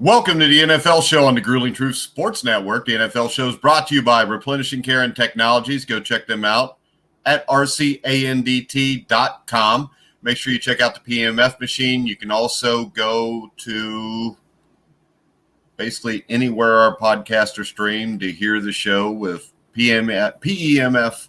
Welcome to the NFL Show on the Grueling Truth Sports Network. The NFL Show is brought to you by Replenishing Care and Technologies. Go check them out at rcandt.com. Make sure you check out the PEMF machine. You can also go to basically anywhere our podcasts are streamed to hear the show with PEMF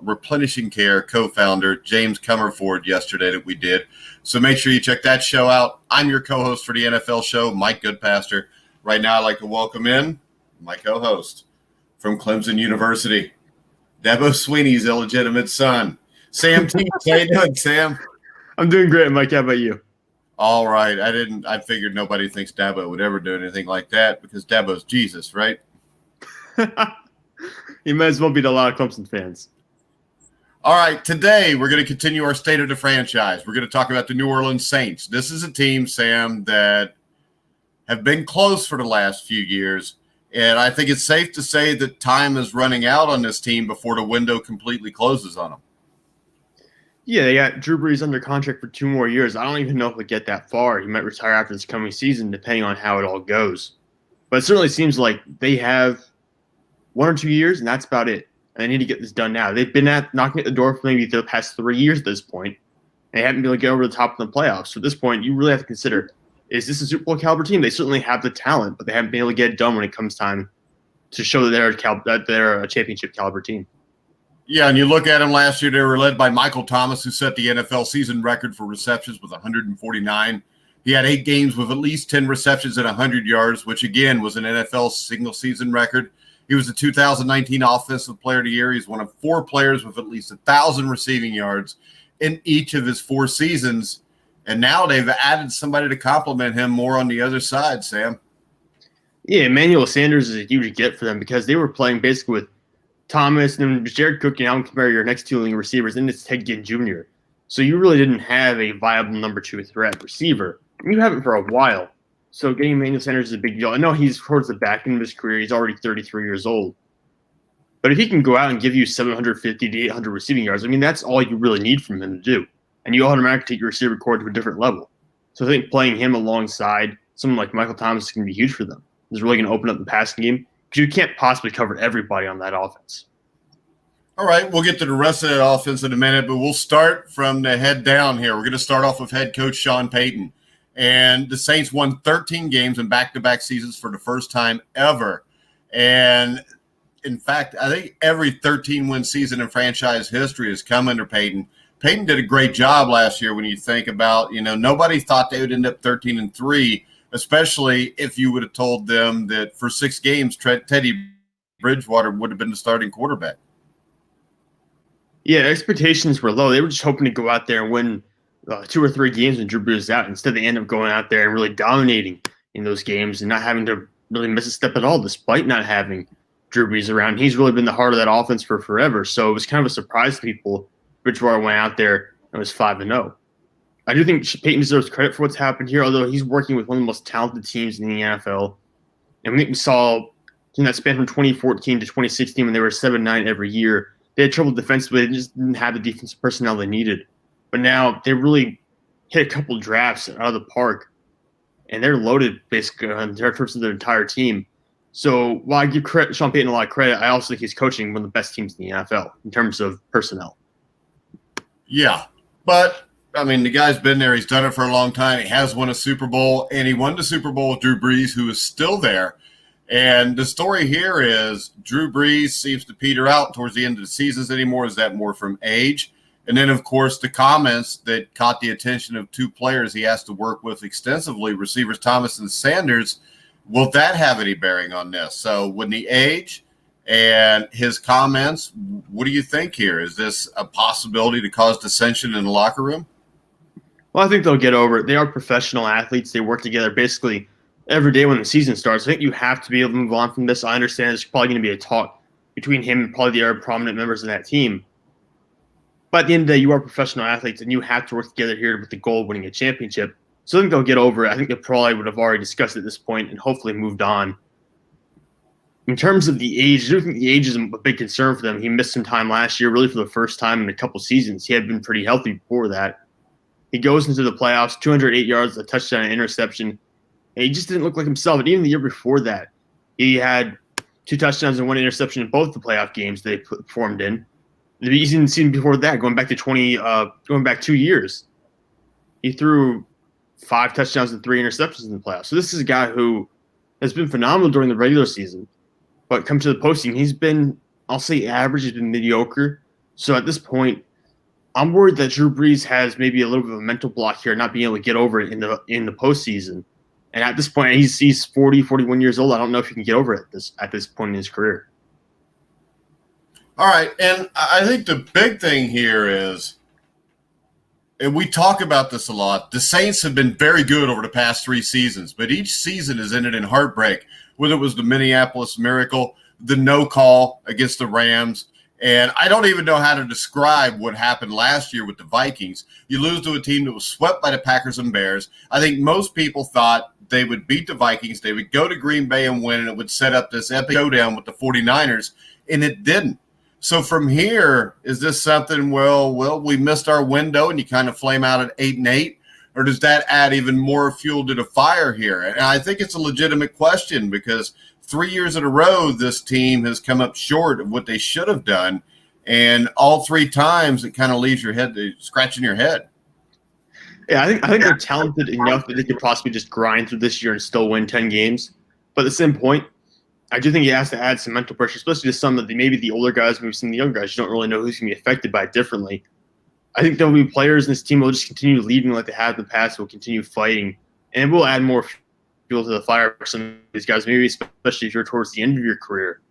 Replenishing Care co-founder James Comerford yesterday that we did. So make sure you check that show out. I'm your co-host for the NFL Show, Mike Goodpaster. Right now, I'd like to welcome in my co-host from Clemson University, Dabo Sweeney's illegitimate son, Sam Teets. How you doing, Sam? I'm doing great, Mike. How about you? All right. I figured nobody thinks Dabo would ever do anything like that because Dabo's Jesus, right? He might as well be to a lot of Clemson fans. All right, today we're going to continue our state of the franchise. We're going to talk about the New Orleans Saints. This is a team, Sam, that have been close for the last few years, and I think it's safe to say that time is running out on this team before the window completely closes on them. Yeah, they got Drew Brees under contract for 2 more years. I don't even know if he'll get that far. He might retire after this coming season, depending on how it all goes. But it certainly seems like they have 1 or 2 years, and that's about it. They need to get this done now. They've been knocking at the door for maybe the past 3 years at this point. They haven't been able to get over the top of the playoffs. So at this point, you really have to consider, is this a Super Bowl caliber team? They certainly have the talent, but they haven't been able to get it done when it comes time to show that they're a championship caliber team. Yeah, and you look at them last year, they were led by Michael Thomas, who set the NFL season record for receptions with 149. He had 8 games with at least 10 receptions and 100 yards, which, again, was an NFL single-season record. He was the 2019 Offensive Player of the Year. He's one of 4 players with at least 1,000 receiving yards in each of his 4 seasons. And now they've added somebody to complement him more on the other side, Sam. Yeah, Emmanuel Sanders is a huge get for them because they were playing basically with Thomas and then Jared Cook and Alvin Kamara, your next 2 leading receivers, and it's Ted Ginn Jr. So you really didn't have a viable number 2 threat receiver. You haven't for a while. So getting Emmanuel Sanders is a big deal. I know he's towards the back end of his career. He's already 33 years old. But if he can go out and give you 750 to 800 receiving yards, I mean, that's all you really need from him to do. And you automatically take your receiver core to a different level. So I think playing him alongside someone like Michael Thomas is going to be huge for them. It's really going to open up the passing game because you can't possibly cover everybody on that offense. All right, we'll get to the rest of that offense in a minute, but we'll start from the head down here. We're going to start off with head coach Sean Payton. And the Saints won 13 games in back-to-back seasons for the first time ever. And, in fact, I think every 13-win season in franchise history has come under Payton. Payton did a great job last year when you think about, nobody thought they would end up 13-3, especially if you would have told them that for 6 games, Teddy Bridgewater would have been the starting quarterback. Yeah, expectations were low. They were just hoping to go out there and win 2 or 3 games when Drew Brees was out. Instead, they end up going out there and really dominating in those games and not having to really miss a step at all, despite not having Drew Brees around. He's really been the heart of that offense for forever. So it was kind of a surprise to people. Bridgewater went out there and was 5-0. I do think Peyton deserves credit for what's happened here, although he's working with one of the most talented teams in the NFL. And we saw in that span from 2014 to 2016 when they were 7-9 every year, they had trouble defensively. They just didn't have the defensive personnel they needed. But now they really hit a couple drafts out of the park, and they're loaded basically in terms of their entire team. So while I give Sean Payton a lot of credit, I also think he's coaching one of the best teams in the NFL in terms of personnel. Yeah, but, I mean, the guy's been there. He's done it for a long time. He has won a Super Bowl, and he won the Super Bowl with Drew Brees, who is still there. And the story here is Drew Brees seems to peter out towards the end of the seasons anymore. Is that more from age? And then, of course, the comments that caught the attention of 2 players he has to work with extensively, receivers Thomas and Sanders. Will that have any bearing on this? So when the age and his comments, what do you think here? Is this a possibility to cause dissension in the locker room? Well, I think they'll get over it. They are professional athletes. They work together basically every day when the season starts. I think you have to be able to move on from this. I understand there's probably going to be a talk between him and probably the other prominent members of that team. But at the end of the day, you are professional athletes, and you have to work together here with the goal of winning a championship. So I think they'll get over it. I think they probably would have already discussed it at this point and hopefully moved on. In terms of the age, I do think the age is a big concern for them. He missed some time last year, really for the first time in a couple seasons. He had been pretty healthy before that. He goes into the playoffs, 208 yards, a touchdown, an interception. And he just didn't look like himself. And even the year before that, he had 2 touchdowns and 1 interception in both the playoff games they performed in. The season before that, going back 2 years, he threw 5 touchdowns and 3 interceptions in the playoffs. So this is a guy who has been phenomenal during the regular season, but come to the postseason, he's been, I'll say, average. He's been mediocre. So at this point, I'm worried that Drew Brees has maybe a little bit of a mental block here, not being able to get over it in the postseason. And at this point, he's 40, 41 years old. I don't know if he can get over it at this point in his career. All right, and I think the big thing here is, and we talk about this a lot, the Saints have been very good over the past 3 seasons, but each season has ended in heartbreak, whether it was the Minneapolis Miracle, the no call against the Rams, and I don't even know how to describe what happened last year with the Vikings. You lose to a team that was swept by the Packers and Bears. I think most people thought they would beat the Vikings, they would go to Green Bay and win, and it would set up this epic showdown with the 49ers, and it didn't. So from here, is this something, well, we missed our window and you kind of flame out at 8-8, or does that add even more fuel to the fire here? And I think it's a legitimate question because 3 years in a row, this team has come up short of what they should have done. And all 3 times it kind of leaves your head scratching your head. Yeah, I think they're talented enough that they could possibly just grind through this year and still win 10 games. But at the same point, I do think he has to add some mental pressure, especially to some of maybe the older guys, maybe some of the younger guys. You don't really know who's going to be affected by it differently. I think there will be players in this team who will just continue leading like they have in the past, will continue fighting, and will add more fuel to the fire for some of these guys, maybe especially if you're towards the end of your career.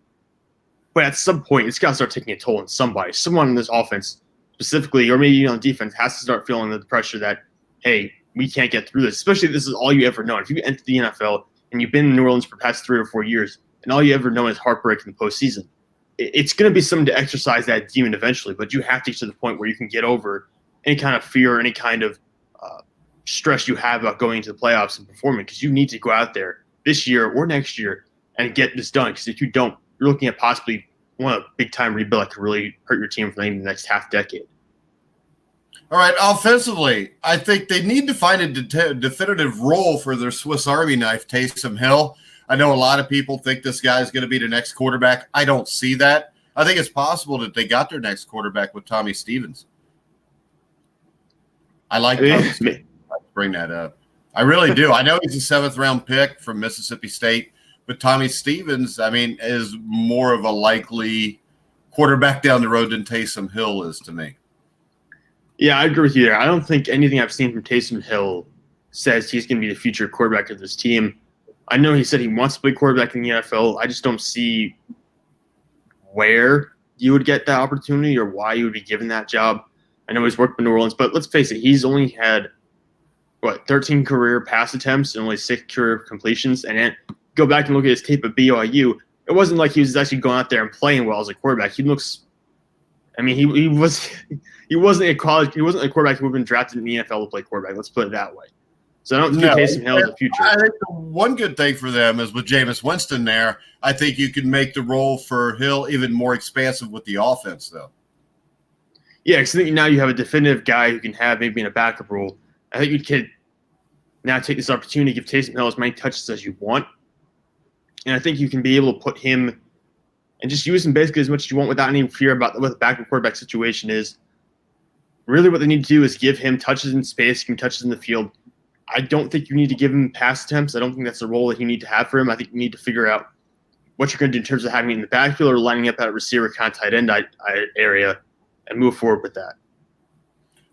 But at some point, it's got to start taking a toll on somebody. Someone in this offense specifically, or maybe on defense, has to start feeling the pressure that, hey, we can't get through this, especially if this is all you ever know. If you enter the NFL and you've been in New Orleans for the past 3 or 4 years, and all you ever know is heartbreak in the postseason, it's going to be something to exercise that demon eventually, but you have to get to the point where you can get over any kind of fear, any kind of stress you have about going into the playoffs and performing, because you need to go out there this year or next year and get this done, because if you don't, you're looking at possibly one big-time rebuild that could really hurt your team for maybe the next half decade. All right, offensively, I think they need to find a definitive role for their Swiss Army knife, Taysom Hill. I know a lot of people think this guy is going to be the next quarterback. I don't see that. I think it's possible that they got their next quarterback with Tommy Stevens. I like Tommy Stevens. Bring that up. I really do. I know he's a 7th-round pick from Mississippi State, but Tommy Stevens, I mean, is more of a likely quarterback down the road than Taysom Hill is to me. Yeah, I agree with you there. I don't think anything I've seen from Taysom Hill says he's going to be the future quarterback of this team. I know he said he wants to play quarterback in the NFL. I just don't see where you would get that opportunity or why you would be given that job. I know he's worked in New Orleans, but let's face it, he's only had, 13 career pass attempts and only 6 career completions. And then go back and look at his tape at BYU. It wasn't like he was actually going out there and playing well as a quarterback. He wasn't a quarterback who would have been drafted in the NFL to play quarterback. Let's put it that way. So I don't think Taysom Hill is the future. I think the one good thing for them is with Jameis Winston there, I think you can make the role for Hill even more expansive with the offense, though. Yeah, because I think now you have a definitive guy who can have maybe in a backup role. I think you could now take this opportunity to give Taysom Hill as many touches as you want. And I think you can be able to put him and just use him basically as much as you want without any fear about what the backup quarterback situation is. Really what they need to do is give him touches in space, give him touches in the field. I don't think you need to give him pass attempts. I don't think that's the role that you need to have for him. I think you need to figure out what you're going to do in terms of having him in the backfield or lining up at receiver kind of tight end area and move forward with that.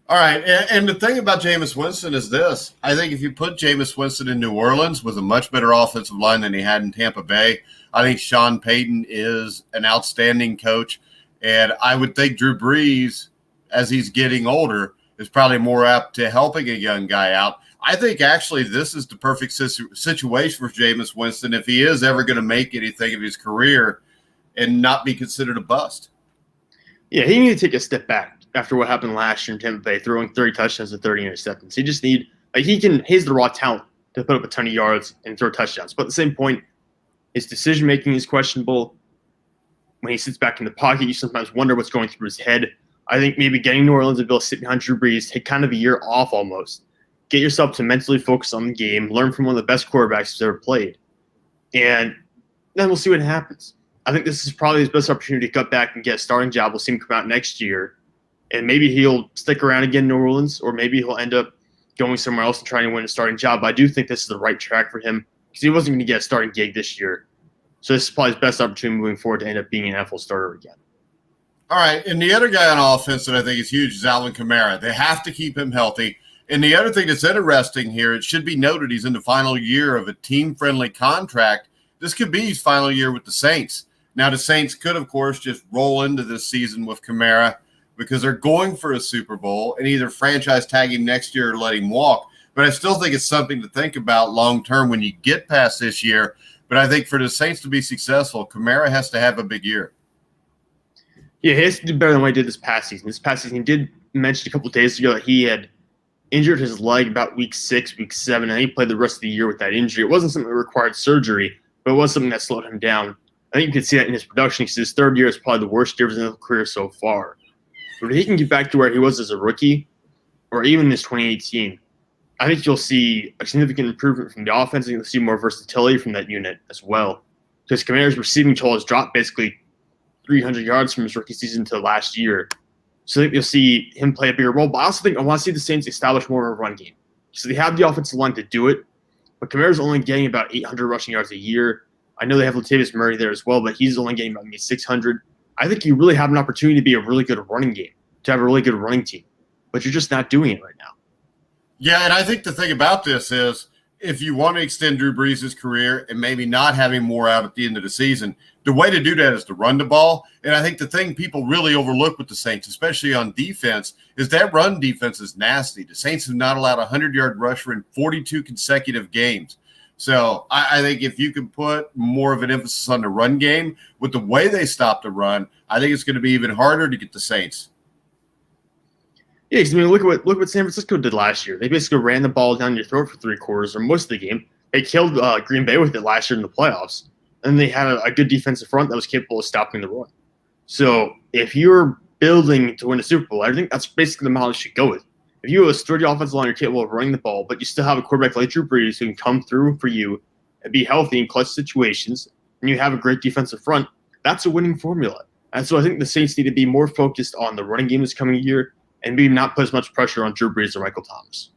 All right, and the thing about Jameis Winston is this. I think if you put Jameis Winston in New Orleans with a much better offensive line than he had in Tampa Bay, I think Sean Payton is an outstanding coach. And I would think Drew Brees, as he's getting older, is probably more apt to helping a young guy out. I think actually this is the perfect situation for Jameis Winston if he is ever going to make anything of his career and not be considered a bust. Yeah, he needs to take a step back after what happened last year in Tampa Bay, throwing 30 touchdowns and 30 interceptions. He just need he's the raw talent to put up a ton of yards and throw touchdowns. But at the same point, his decision making is questionable. When he sits back in the pocket, you sometimes wonder what's going through his head. I think maybe getting New Orleans to be able to sit behind Drew Brees, take kind of a year off almost, get yourself to mentally focus on the game, learn from one of the best quarterbacks who's ever played, and then we'll see what happens. I think this is probably his best opportunity to cut back and get a starting job. We'll see him come out next year, and maybe he'll stick around again in New Orleans, or maybe he'll end up going somewhere else and trying to win a starting job. But I do think this is the right track for him because he wasn't going to get a starting gig this year. So this is probably his best opportunity moving forward to end up being an NFL starter again. All right, and the other guy on offense that I think is huge is Alvin Kamara. They have to keep him healthy. And the other thing that's interesting here, it should be noted he's in the final year of a team-friendly contract. This could be his final year with the Saints. Now, the Saints could, of course, just roll into this season with Kamara because they're going for a Super Bowl and either franchise tag him next year or let him walk. But I still think it's something to think about long-term when you get past this year. But I think for the Saints to be successful, Kamara has to have a big year. Yeah, he has to do better than what he did this past season. This past season, he did mention a couple of days ago that he had injured his leg about week 6, week 7, and he played the rest of the year with that injury. It wasn't something that required surgery, but it was something that slowed him down. I think you can see that in his production because his third year is probably the worst year of his NFL career so far. But if he can get back to where he was as a rookie, or even this 2018, I think you'll see a significant improvement from the offense, and you'll see more versatility from that unit as well. Because Kamara's receiving total has dropped basically 300 yards from his rookie season to last year. So I think you'll see him play a bigger role. But I also think I want to see the Saints establish more of a run game. So they have the offensive line to do it, but Kamara's only getting about 800 rushing yards a year. I know they have Latavius Murray there as well, but he's only getting about maybe 600. I think you really have an opportunity to be a really good running game, to have a really good running team, but you're just not doing it right now. Yeah, and I think the thing about this is if you want to extend Drew Brees' career and maybe not have him more out at the end of the season, the way to do that is to run the ball. And I think the thing people really overlook with the Saints, especially on defense, is that run defense is nasty. The Saints have not allowed a 100-yard rusher in 42 consecutive games. So I think if you can put more of an emphasis on the run game with the way they stop the run, I think it's going to be even harder to get the Saints. Yeah, because I mean, look what San Francisco did last year. They basically ran the ball down your throat for 3 quarters or most of the game. They killed Green Bay with it last year in the playoffs, and they had a good defensive front that was capable of stopping the run. So if you're building to win a Super Bowl, I think that's basically the model you should go with. If you have a sturdy offensive line, you're capable of running the ball, but you still have a quarterback like Drew Brees who can come through for you and be healthy in clutch situations, and you have a great defensive front, that's a winning formula. And so I think the Saints need to be more focused on the running game this coming year and maybe not put as much pressure on Drew Brees or Michael Thomas.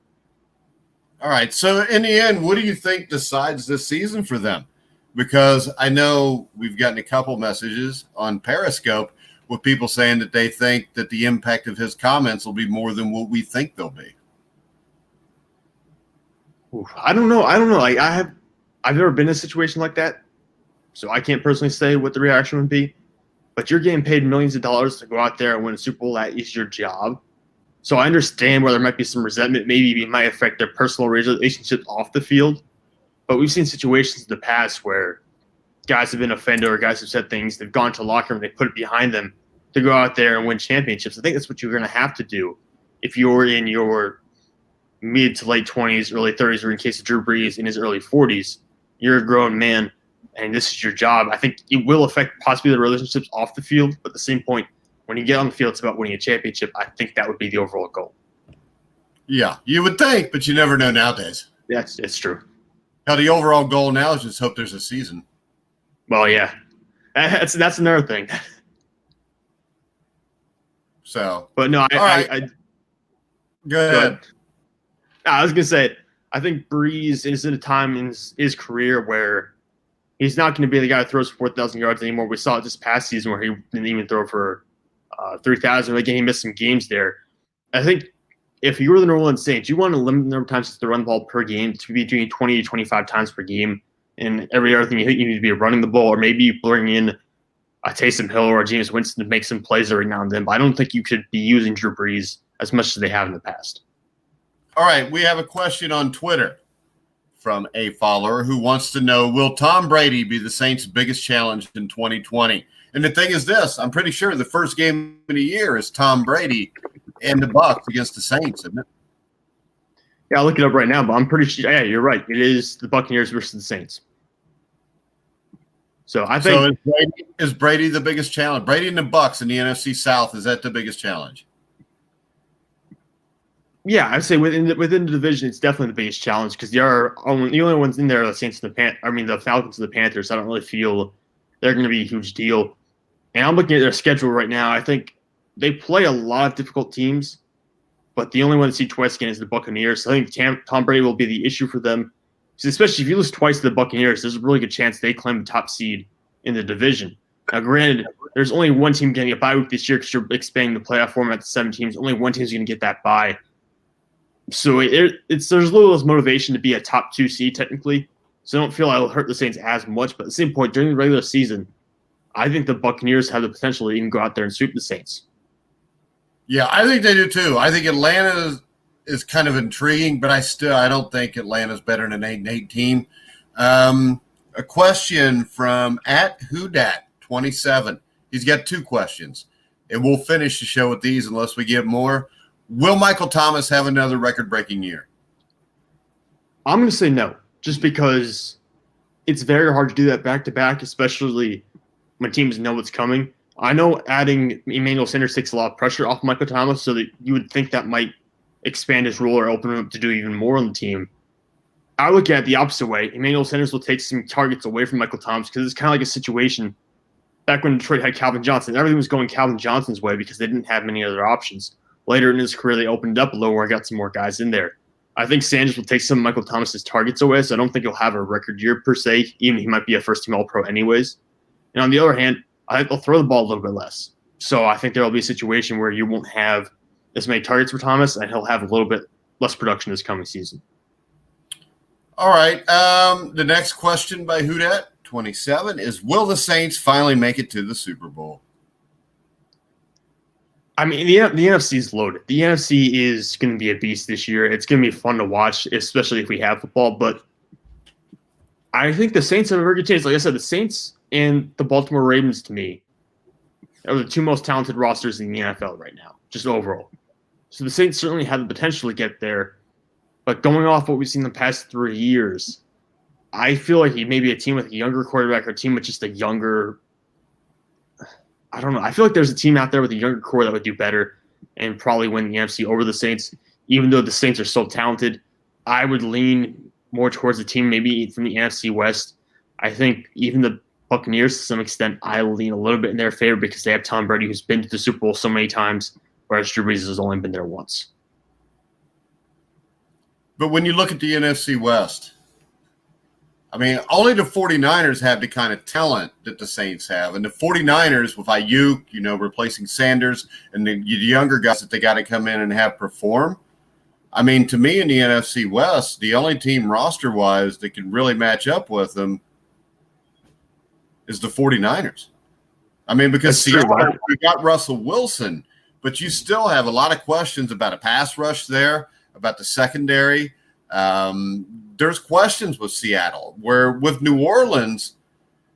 All right. So in the end, what do you think decides this season for them? Because I know we've gotten a couple messages on Periscope with people saying that they think that the impact of his comments will be more than what we think they'll be. I don't know. Like I've never been in a situation like that, so I can't personally say what the reaction would be. But you're getting paid millions of dollars to go out there and win a Super Bowl. That is your job. So I understand where there might be some resentment. Maybe it might affect their personal relationships off the field. But we've seen situations in the past where guys have been offended or guys have said things. They've gone to the locker room. They put it behind them to go out there and win championships. I think that's what you're going to have to do if you're in your mid to late 20s, early 30s, or in case of Drew Brees in his early 40s. You're a grown man, and this is your job. I think it will affect possibly the relationships off the field, but at the same point, when you get on the field, it's about winning a championship. I think that would be the overall goal. Yeah, you would think, but you never know nowadays. Yes, it's true. Now, the overall goal now is just hope there's a season. Well, yeah. That's another thing. So, but no, go ahead. I was going to say, I think Brees is in a time in his career where he's not going to be the guy that throws 4,000 yards anymore. We saw it this past season where he didn't even throw for 3,000. Again, he missed some games there. I think if you were the New Orleans Saints, you want to limit the number of times to run the ball per game to be between 20 to 25 times per game. And every other thing you need to be running the ball, or maybe you bring in a Taysom Hill or a James Winston to make some plays every now and then. But I don't think you could be using Drew Brees as much as they have in the past. All right, we have a question on Twitter from a follower who wants to know, will Tom Brady be the Saints' biggest challenge in 2020? And the thing is this, I'm pretty sure the first game of the year is Tom Brady and the Bucs against the Saints, isn't it? Yeah, I'll look it up right now, but I'm pretty sure, yeah, you're right. It is the Buccaneers versus the Saints. So I think is Brady the biggest challenge? Brady and the Bucs in the NFC South, is that the biggest challenge? Yeah, I'd say within the division, it's definitely the biggest challenge because the only ones in there are the Saints and the Falcons and the Panthers. I don't really feel they're going to be a huge deal. And I'm looking at their schedule right now. I think they play a lot of difficult teams, but the only one to see twice again is the Buccaneers. So I think Tom Brady will be the issue for them, especially if you lose twice to the Buccaneers. There's a really good chance they claim the top seed in the division. Now, granted, there's only one team getting a bye week this year because you're expanding the playoff format to 7 teams. Only one team's going to get that bye. So there's a little less motivation to be a top 2 seed technically. So I don't feel I'll hurt the Saints as much. But at the same point, during the regular season, I think the Buccaneers have the potential to even go out there and sweep the Saints. Yeah, I think they do too. I think Atlanta is kind of intriguing, but I don't think Atlanta's better than an 8-8 team. A question from @Whodat27. He's got 2 questions, and we'll finish the show with these unless we get more. Will Michael Thomas have another record-breaking year? I'm going to say no, just because it's very hard to do that back-to-back, especially when teams know what's coming. I know adding Emmanuel Sanders takes a lot of pressure off Michael Thomas, so that you would think that might expand his role or open him up to do even more on the team. I look at it the opposite way. Emmanuel Sanders will take some targets away from Michael Thomas because it's kind of like a situation back when Detroit had Calvin Johnson. Everything was going Calvin Johnson's way because they didn't have many other options. Later in his career, they opened up a little where I got some more guys in there. I think Sanders will take some of Michael Thomas's targets away, so I don't think he'll have a record year per se, even he might be a first-team All-Pro anyways. And on the other hand, I think they'll throw the ball a little bit less. So I think there will be a situation where you won't have as many targets for Thomas, and he'll have a little bit less production this coming season. All right. The next question by Whodat27 is, will the Saints finally make it to the Super Bowl? I mean, the NFC is loaded. The NFC is going to be a beast this year. It's going to be fun to watch, especially if we have football. But I think the Saints have a very good chance. Like I said, the Saints and the Baltimore Ravens, to me, are the 2 most talented rosters in the NFL right now, just overall. So the Saints certainly have the potential to get there. But going off what we've seen the past 3 years, I feel like he may be a team with a younger quarterback or a team with just a younger – I don't know. I feel like there's a team out there with a younger core that would do better and probably win the NFC over the Saints. Even though the Saints are so talented, I would lean more towards a team maybe from the NFC West. I think even the Buccaneers, to some extent, I lean a little bit in their favor because they have Tom Brady, who's been to the Super Bowl so many times, whereas Drew Brees has only been there once. But when you look at the NFC West, I mean, only the 49ers have the kind of talent that the Saints have. And the 49ers, with Ayuk, replacing Sanders, and the younger guys that they got to come in and have perform. I mean, to me in the NFC West, the only team roster-wise that can really match up with them is the 49ers. I mean, because Seattle, we got Russell Wilson, but you still have a lot of questions about a pass rush there, about the secondary. There's questions with Seattle, where with New Orleans,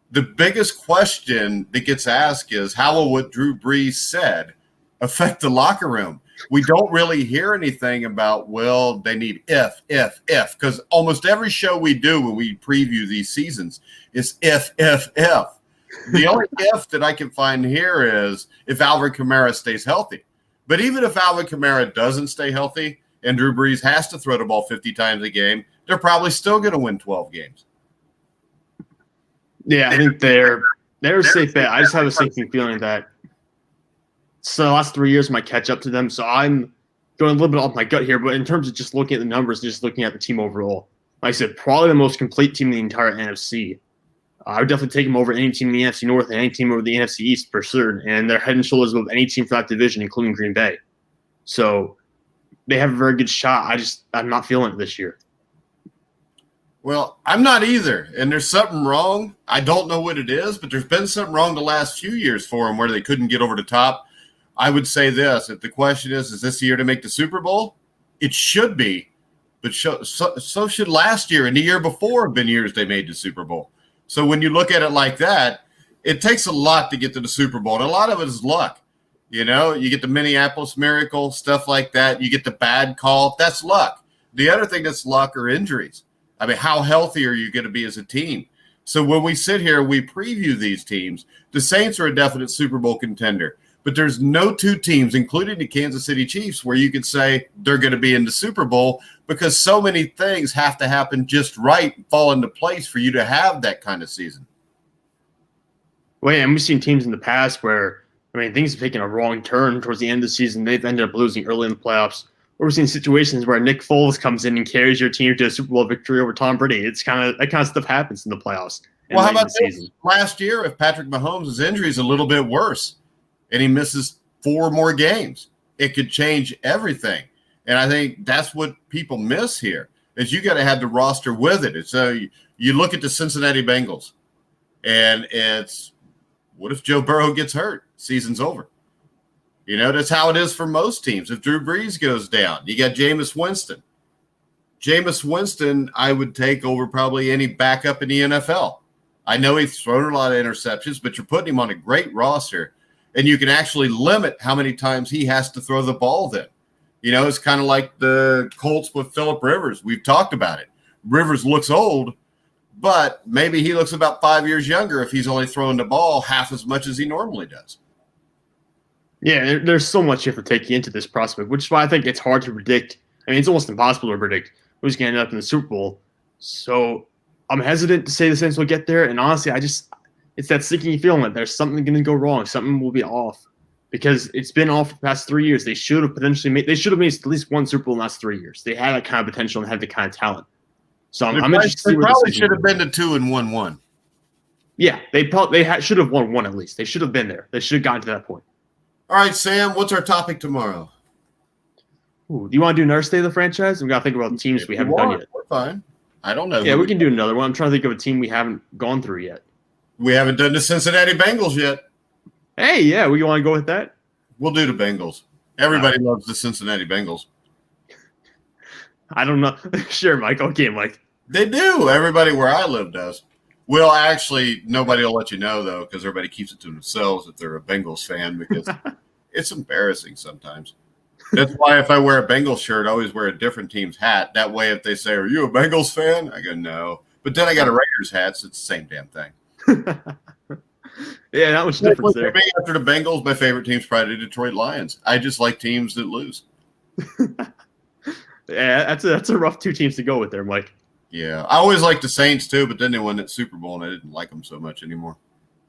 the biggest question that gets asked is, how will what Drew Brees said affect the locker room? We don't really hear anything about, well, they need if, because almost every show we do when we preview these seasons is if. The only if that I can find here is if Alvin Kamara stays healthy. But even if Alvin Kamara doesn't stay healthy and Drew Brees has to throw the ball 50 times a game, they're probably still going to win 12 games. Yeah, I think they're a safe bet. I just have a sinking feeling that the last 3 years might catch up to them. So I'm going a little bit off my gut here. But in terms of just looking at the numbers, just looking at the team overall, like I said, probably the most complete team in the entire NFC. I would definitely take them over any team in the NFC North and any team over the NFC East for certain. And they're head and shoulders above any team for that division, including Green Bay. So they have a very good shot. I'm not feeling it this year. Well, I'm not either, and there's something wrong. I don't know what it is, but there's been something wrong the last few years for them where they couldn't get over the top. I would say this. If the question is this the year to make the Super Bowl? It should be, but so should last year and the year before have been years they made the Super Bowl. So when you look at it like that, it takes a lot to get to the Super Bowl, and a lot of it is luck. You get the Minneapolis Miracle, stuff like that. You get the bad call. That's luck. The other thing that's luck are injuries. I mean, how healthy are you going to be as a team? So when we sit here, we preview these teams. The Saints are a definite Super Bowl contender. But there's no two teams, including the Kansas City Chiefs, where you could say they're going to be in the Super Bowl because so many things have to happen just right and fall into place for you to have that kind of season. Well, yeah, and we've seen teams in the past where, things have taken a wrong turn towards the end of the season. They've ended up losing early in the playoffs. Or we've seen situations where Nick Foles comes in and carries your team to a Super Bowl victory over Tom Brady. That kind of stuff happens in the playoffs. Well, how about this? Last year, if Patrick Mahomes' injury is a little bit worse and he misses 4 more games, it could change everything. And I think that's what people miss here is you got to have the roster with it. And so you look at the Cincinnati Bengals, and it's, what if Joe Burrow gets hurt? Season's over. That's how it is for most teams. If Drew Brees goes down, you got Jameis Winston. Jameis Winston, I would take over probably any backup in the NFL. I know he's thrown a lot of interceptions, but you're putting him on a great roster, and you can actually limit how many times he has to throw the ball then. It's kind of like the Colts with Phillip Rivers. We've talked about it. Rivers looks old, but maybe he looks about 5 years younger if he's only throwing the ball half as much as he normally does. Yeah, there's so much you have to take into this prospect, which is why I think it's hard to predict. It's almost impossible to predict who's going to end up in the Super Bowl. So I'm hesitant to say the Saints will get there. And honestly, it's that sinking feeling that there's something going to go wrong. Something will be off because it's been off for the past 3 years. They should have made at least one Super Bowl in the last 3 years. They had that kind of potential and had the kind of talent. So I'm interested to see where probably should have been to 2-1-1. Yeah, they should have won one at least. They should have been there. They should have gotten to that point. All right, Sam, what's our topic tomorrow? Ooh, do you want to do another state of the franchise? We got to think about the teams we haven't done yet. We're fine. I don't know. Yeah, we can do another one. I'm trying to think of a team we haven't gone through yet. We haven't done the Cincinnati Bengals yet. Hey, yeah, we want to go with that? We'll do the Bengals. Everybody loves the Cincinnati Bengals. I don't know. Sure, Mike. Okay, Mike. They do. Everybody where I live does. Well, actually, nobody will let you know, though, because everybody keeps it to themselves if they're a Bengals fan, because it's embarrassing sometimes. That's why if I wear a Bengals shirt, I always wear a different team's hat. That way, if they say, "Are you a Bengals fan?" I go, "No." But then I got a Raiders hat, so it's the same damn thing. Yeah, not much difference there. After the Bengals, my favorite team's probably the Detroit Lions. I just like teams that lose. Yeah, that's a rough 2 teams to go with there, Mike. Yeah, I always liked the Saints too, but then they won that Super Bowl, and I didn't like them so much anymore.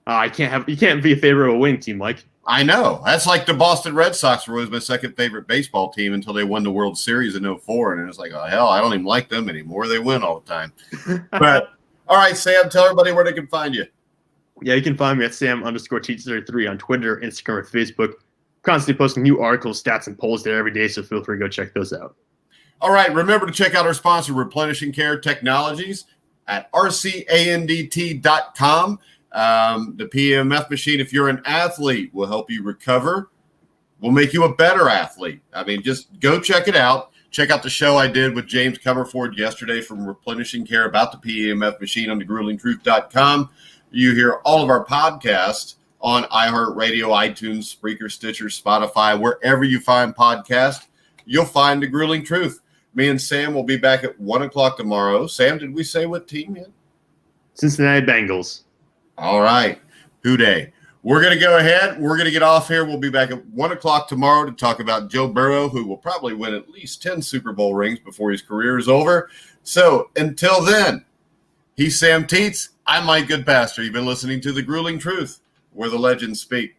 You can't be a favorite of a winning team, Mike. I know. That's like the Boston Red Sox were always my second favorite baseball team until they won the World Series in 2004, and it was like, oh hell, I don't even like them anymore. They win all the time. But all right, Sam, tell everybody where they can find you. Yeah, you can find me at Sam_Teets33 on Twitter, Instagram, or Facebook. Constantly posting new articles, stats, and polls there every day, so feel free to go check those out. All right, remember to check out our sponsor, Replenishing Care Technologies, at rcandt.com. The PEMF machine, if you're an athlete, will help you recover, will make you a better athlete. Just go check it out. Check out the show I did with James Comerford yesterday from Replenishing Care about the PEMF machine on thegruelingtruth.com. You hear all of our podcasts on iHeartRadio, iTunes, Spreaker, Stitcher, Spotify, wherever you find podcasts, you'll find The Grueling Truth. Me and Sam will be back at 1 o'clock tomorrow. Sam, did we say what team yet? Cincinnati Bengals. All right. Hooday. We're going to go ahead. We're going to get off here. We'll be back at 1 o'clock tomorrow to talk about Joe Burrow, who will probably win at least 10 Super Bowl rings before his career is over. So until then, he's Sam Teets. I'm Mike Goodpaster. You've been listening to The Grueling Truth, where the legends speak.